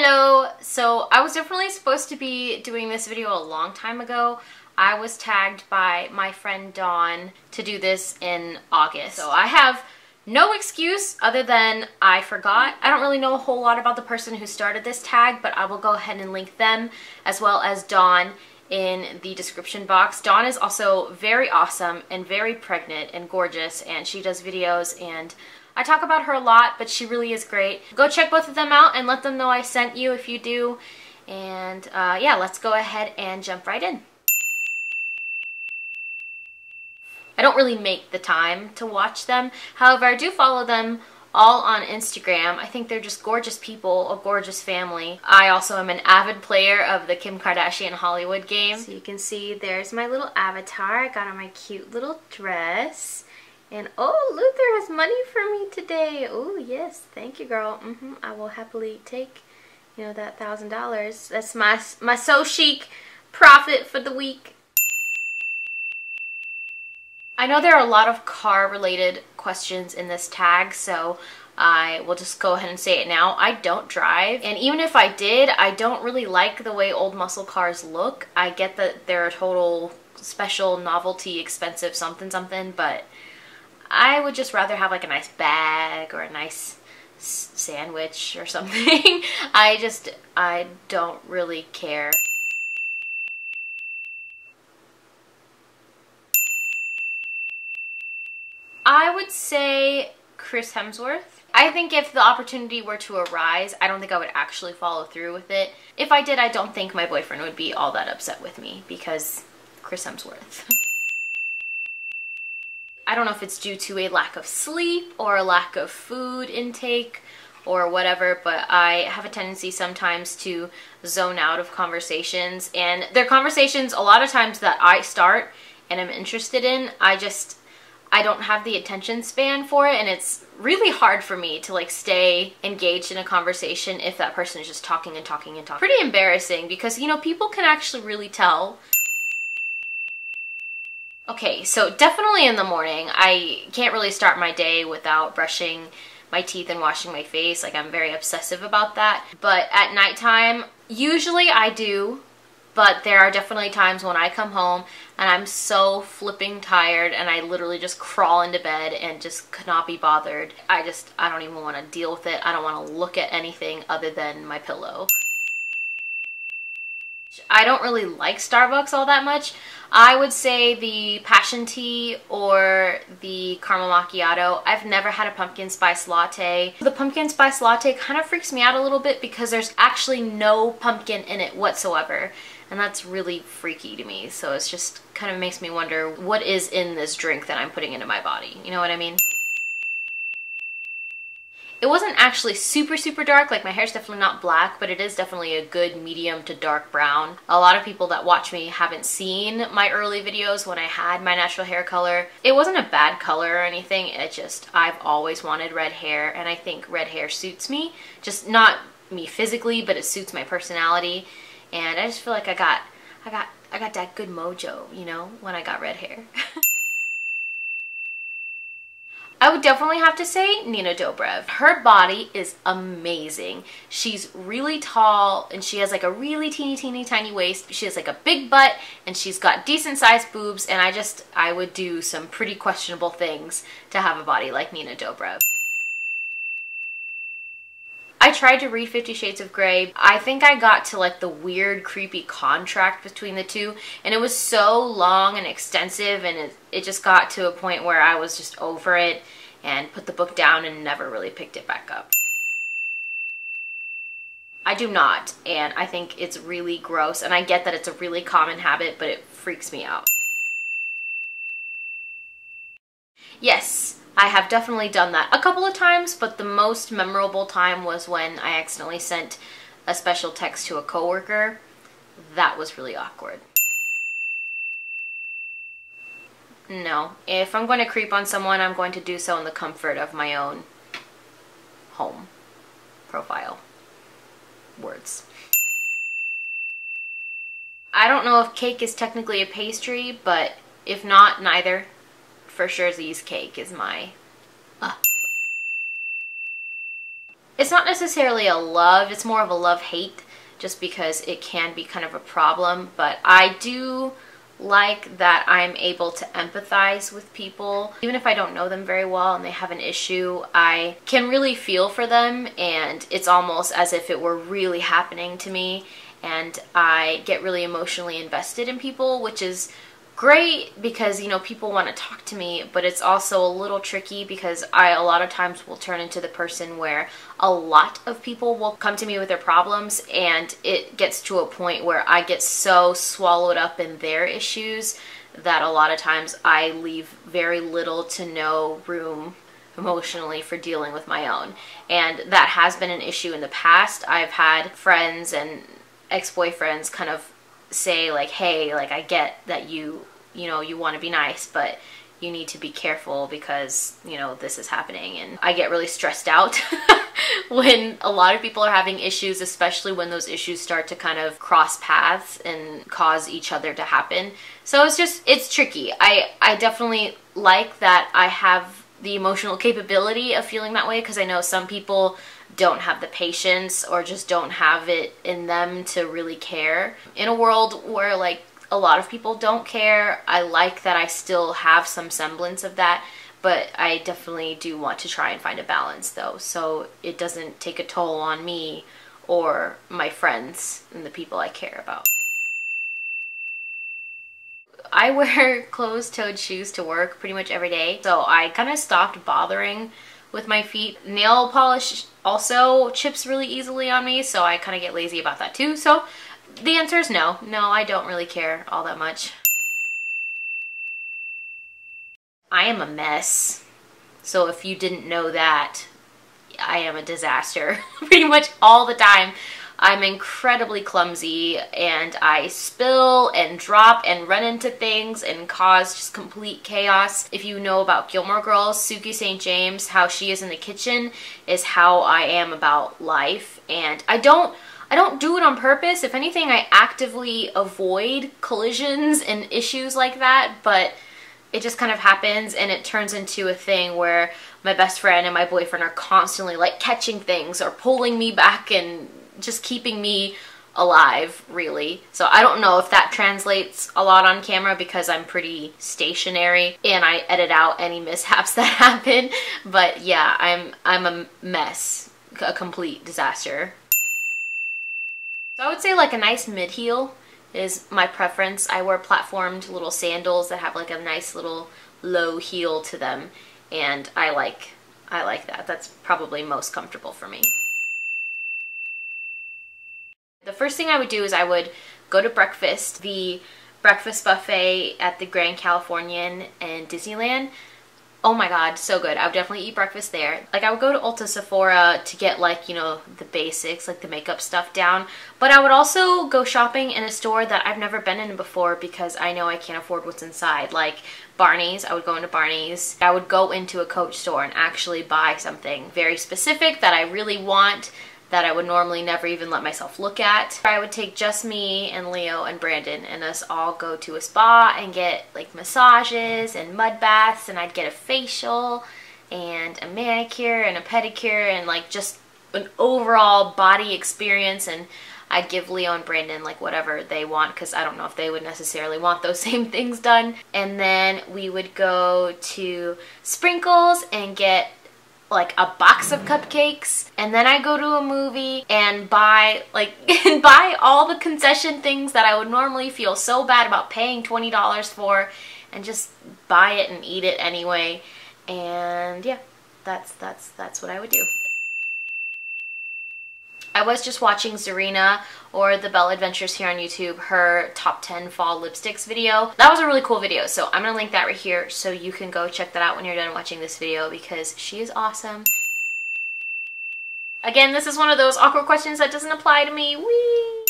Hello! So I was definitely supposed to be doing this video a long time ago. I was tagged by my friend Dawn to do this in August. So I have no excuse other than I forgot. I don't really know a whole lot about the person who started this tag, but I will go ahead and link them as well as Dawn in the description box. Dawn is also very awesome and very pregnant and gorgeous, and she does videos, and I talk about her a lot, but she really is great. Go check both of them out and let them know I sent you if you do. And yeah, let's go ahead and jump right in. I don't really make the time to watch them. However, I do follow them all on Instagram. I think they're just gorgeous people, a gorgeous family. I also am an avid player of the Kim Kardashian Hollywood game. So you can see there's my little avatar. I got on my cute little dress. And oh, Luther has money for me today. Oh yes, thank you, girl. I will happily take, you know, that $1,000. That's my so chic profit for the week. I know there are a lot of car related questions in this tag, so I will just go ahead and say it now. I don't drive, and even if I did, I don't really like the way old muscle cars look. I get that they're a total special novelty, expensive something something, but I would just rather have like a nice bag or a nice sandwich or something. I don't really care. I would say Chris Hemsworth. I think if the opportunity were to arise, I don't think I would actually follow through with it. If I did, I don't think my boyfriend would be all that upset with me because Chris Hemsworth. I don't know if it's due to a lack of sleep or a lack of food intake or whatever, but I have a tendency sometimes to zone out of conversations, and they're conversations a lot of times that I start and I'm interested in. I don't have the attention span for it, and it's really hard for me to like stay engaged in a conversation if that person is just talking and talking and talking. Pretty embarrassing because, you know, people can actually really tell. Okay, so definitely in the morning. I can't really start my day without brushing my teeth and washing my face. Like, I'm very obsessive about that. But at nighttime, usually I do, but there are definitely times when I come home and I'm so flipping tired and I literally just crawl into bed and just could not be bothered. I don't even want to deal with it. I don't want to look at anything other than my pillow. I don't really like Starbucks all that much. I would say the passion tea or the caramel macchiato. I've never had a pumpkin spice latte. The pumpkin spice latte kind of freaks me out a little bit because there's actually no pumpkin in it whatsoever. And that's really freaky to me. So it's just kind of makes me wonder what is in this drink that I'm putting into my body. You know what I mean? It wasn't actually super dark, like my hair's definitely not black, but it is definitely a good medium to dark brown. A lot of people that watch me haven't seen my early videos when I had my natural hair color. It wasn't a bad color or anything, it just, I've always wanted red hair, and I think red hair suits me. Just not me physically, but it suits my personality, and I just feel like I got that good mojo, you know, when I got red hair. I would definitely have to say Nina Dobrev. Her body is amazing. She's really tall and she has like a really teeny tiny waist. She has like a big butt and she's got decent sized boobs, and I would do some pretty questionable things to have a body like Nina Dobrev. I tried to read 50 Shades of Grey. I think I got to like the weird, creepy contract between the two, and it was so long and extensive, and it just got to a point where I was just over it and put the book down and never really picked it back up. I do not, and I think it's really gross, and I get that it's a really common habit, but it freaks me out. Yes, I have definitely done that a couple of times, but the most memorable time was when I accidentally sent a special text to a coworker. That was really awkward. No, if I'm going to creep on someone, I'm going to do so in the comfort of my own home. Profile. Words. I don't know if cake is technically a pastry, but if not, neither. For sure, Z's cake is my... It's not necessarily a love, it's more of a love-hate, just because it can be kind of a problem. But I do like that I'm able to empathize with people. Even if I don't know them very well and they have an issue, I can really feel for them, and it's almost as if it were really happening to me, and I get really emotionally invested in people, which is great because, you know, people want to talk to me, but it's also a little tricky because I a lot of times will turn into the person where a lot of people will come to me with their problems, and it gets to a point where I get so swallowed up in their issues that a lot of times I leave very little to no room emotionally for dealing with my own. And that has been an issue in the past. I've had friends and ex-boyfriends kind of say like, hey, like, I get that you know, you want to be nice, but you need to be careful because, you know, this is happening. And I get really stressed out when a lot of people are having issues, especially when those issues start to kind of cross paths and cause each other to happen. So it's tricky. I definitely like that I have the emotional capability of feeling that way, because I know some people don't have the patience or just don't have it in them to really care. In a world where like a lot of people don't care, I like that I still have some semblance of that, but I definitely do want to try and find a balance though, so it doesn't take a toll on me or my friends and the people I care about. I wear closed-toed shoes to work pretty much every day, so I kind of stopped bothering with my feet. Nail polish also chips really easily on me, so I kind of get lazy about that too. So the answer is no. No, I don't really care all that much. I am a mess. So if you didn't know that, I am a disaster pretty much all the time. I'm incredibly clumsy, and I spill and drop and run into things and cause just complete chaos. If you know about Gilmore Girls, Suki St. James, how she is in the kitchen is how I am about life. And I don't do it on purpose. If anything, I actively avoid collisions and issues like that, but it just kind of happens, and it turns into a thing where my best friend and my boyfriend are constantly like catching things or pulling me back and just keeping me alive, really. So I don't know if that translates a lot on camera because I'm pretty stationary and I edit out any mishaps that happen. But yeah, I'm a mess, a complete disaster. So I would say like a nice mid-heel is my preference. I wear platformed little sandals that have like a nice little low heel to them, and I like that. That's probably most comfortable for me. The first thing I would do is I would go to breakfast, the breakfast buffet at the Grand Californian in Disneyland. Oh my god, so good. I would definitely eat breakfast there. Like, I would go to Ulta Sephora to get, like, you know, the basics, like the makeup stuff down. But I would also go shopping in a store that I've never been in before because I know I can't afford what's inside. Like Barney's, I would go into Barney's. I would go into a Coach store and actually buy something very specific that I really want, that I would normally never even let myself look at. I would take just me and Leo and Brandon and us all go to a spa and get like massages and mud baths, and I'd get a facial and a manicure and a pedicure and like just an overall body experience, and I'd give Leo and Brandon like whatever they want because I don't know if they would necessarily want those same things done. And then we would go to Sprinkles and get like a box of cupcakes, and then I go to a movie and buy buy all the concession things that I would normally feel so bad about paying $20 for, and just buy it and eat it anyway. And yeah, that's what I would do. I was just watching Zerina, or the Belle Adventures here on YouTube, her top 10 fall lipsticks video. That was a really cool video, so I'm gonna link that right here so you can go check that out when you're done watching this video because she is awesome. Again, this is one of those awkward questions that doesn't apply to me. Whee!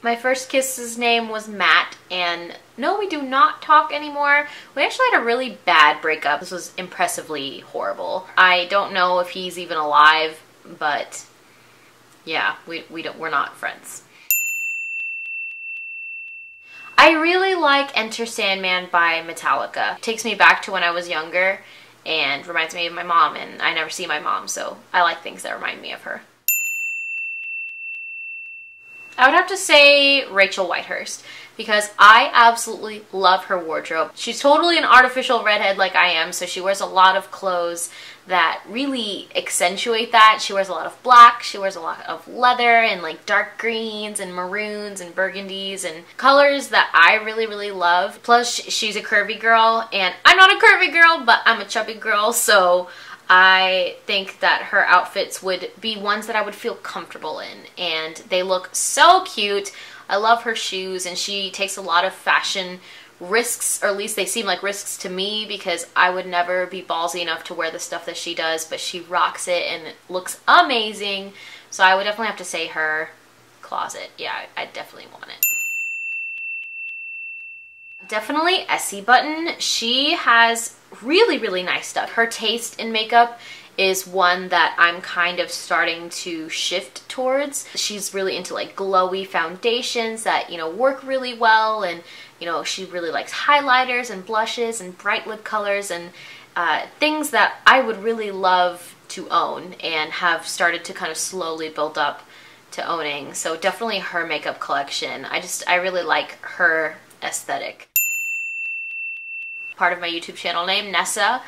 My first kiss's name was Matt, and no, we do not talk anymore. We actually had a really bad breakup. This was impressively horrible. I don't know if he's even alive, but yeah, we're not friends. I really like Enter Sandman by Metallica. It takes me back to when I was younger, and reminds me of my mom, and I never see my mom, so I like things that remind me of her. I would have to say Rachel Whitehurst, because I absolutely love her wardrobe. She's totally an artificial redhead like I am, so she wears a lot of clothes that really accentuate that. She wears a lot of black, she wears a lot of leather and like dark greens and maroons and burgundies and colors that I really, really love. Plus, she's a curvy girl, and I'm not a curvy girl, but I'm a chubby girl, so I think that her outfits would be ones that I would feel comfortable in, and they look so cute. I love her shoes, and she takes a lot of fashion risks, or at least they seem like risks to me, because I would never be ballsy enough to wear the stuff that she does, but she rocks it and it looks amazing. So I would definitely have to say her. Closet. Yeah, I definitely want it. Definitely EssieButton. She has really, really nice stuff. Her taste in makeup is one that I'm kind of starting to shift towards. She's really into like glowy foundations that, you know, work really well, and you know, she really likes highlighters and blushes and bright lip colors and things that I would really love to own and have started to kind of slowly build up to owning. So definitely her makeup collection. I really like her aesthetic. Part of my YouTube channel name, Nessa.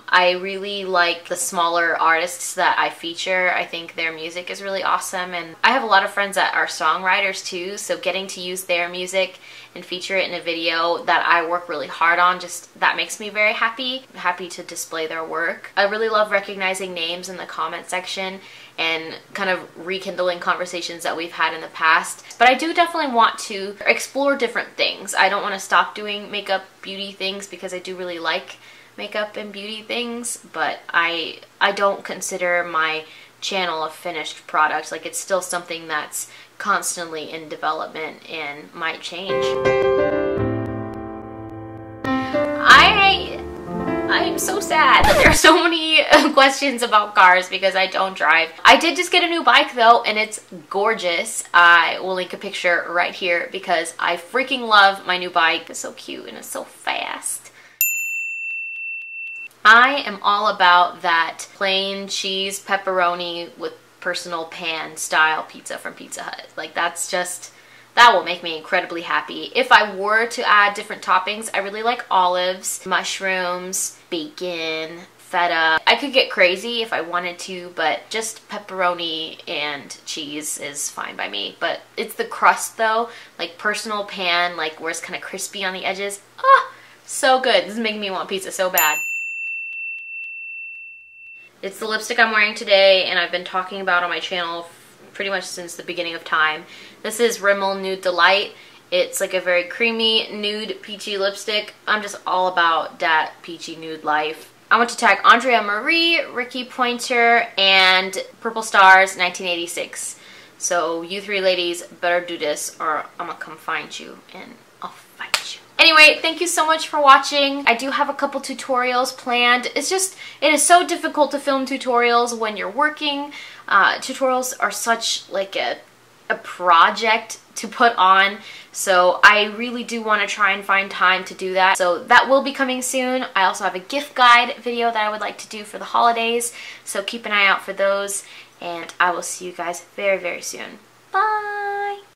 I really like the smaller artists that I feature. I think their music is really awesome, and I have a lot of friends that are songwriters too, so getting to use their music and feature it in a video that I work really hard on, just that makes me very happy. I'm happy to display their work. I really love recognizing names in the comment section and kind of rekindling conversations that we've had in the past. But I do definitely want to explore different things. I don't want to stop doing makeup beauty things because I do really like makeup and beauty things, but I don't consider my channel a finished product. Like, it's still something that's constantly in development and might change. I'm so sad that there are so many questions about cars because I don't drive. I did just get a new bike though, and it's gorgeous. I will link a picture right here because I freaking love my new bike. It's so cute and it's so fast. I am all about that plain cheese pepperoni with personal pan style pizza from Pizza Hut. Like, that's just, that will make me incredibly happy. If I were to add different toppings, I really like olives, mushrooms, bacon, feta. I could get crazy if I wanted to, but just pepperoni and cheese is fine by me. But it's the crust though, like personal pan, like where it's kind of crispy on the edges. Oh, so good. This is making me want pizza so bad. It's the lipstick I'm wearing today, and I've been talking about on my channel pretty much since the beginning of time. This is Rimmel Nude Delight. It's like a very creamy, nude, peachy lipstick. I'm just all about that peachy nude life. I want to tag Andrea Marie, Ricky Pointer, and Purple Stars 1986. So you three ladies better do this or I'm gonna come find you and I'll fight you. Anyway, thank you so much for watching. I do have a couple tutorials planned. It is so difficult to film tutorials when you're working. Tutorials are such like a project to put on, so I really do want to try and find time to do that. So that will be coming soon. I also have a gift guide video that I would like to do for the holidays, so keep an eye out for those, and I will see you guys very, very soon. Bye!